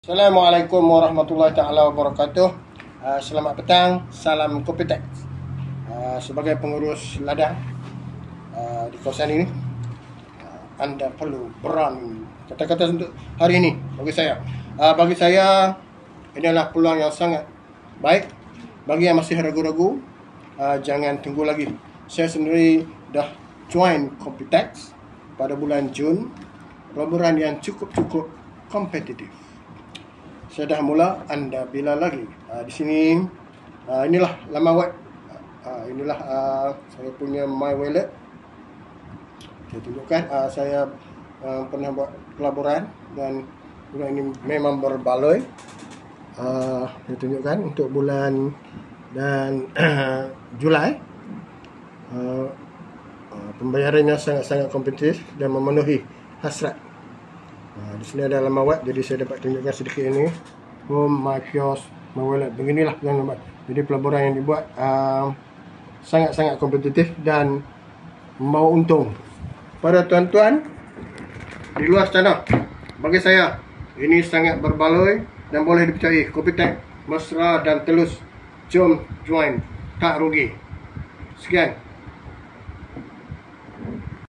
Assalamualaikum warahmatullahi taala wabarakatuh. Selamat petang, salam Kopitex. Sebagai pengurus ladang di kawasan ini, anda perlu berani. Kata-kata untuk hari ini bagi saya ini adalah peluang yang sangat baik. Bagi yang masih ragu-ragu, jangan tunggu lagi. Saya sendiri dah join Kopitex pada bulan Jun. Pelaburan yang cukup kompetitif. Saya dah mula, anda bila lagi. Di sini inilah laman web. Inilah saya punya my wallet. Saya tunjukkan saya pernah buat pelaburan dan bulan ini memang berbaloi. Saya tunjukkan untuk bulan dan Julai. Pembayarannya sangat-sangat kompetitif dan memenuhi hasrat. Di sini ada laman web, jadi saya dapat tunjukkan sedikit ini. Home, my kiosk, my wallet. Beginilah laman web. Jadi pelaburan yang dibuat sangat-sangat kompetitif dan mau untung. Para tuan-tuan di luar sana, bagi saya ini sangat berbaloi dan boleh dipercayai. Kopitex mesra dan telus. Jom join, tak rugi. Sekian.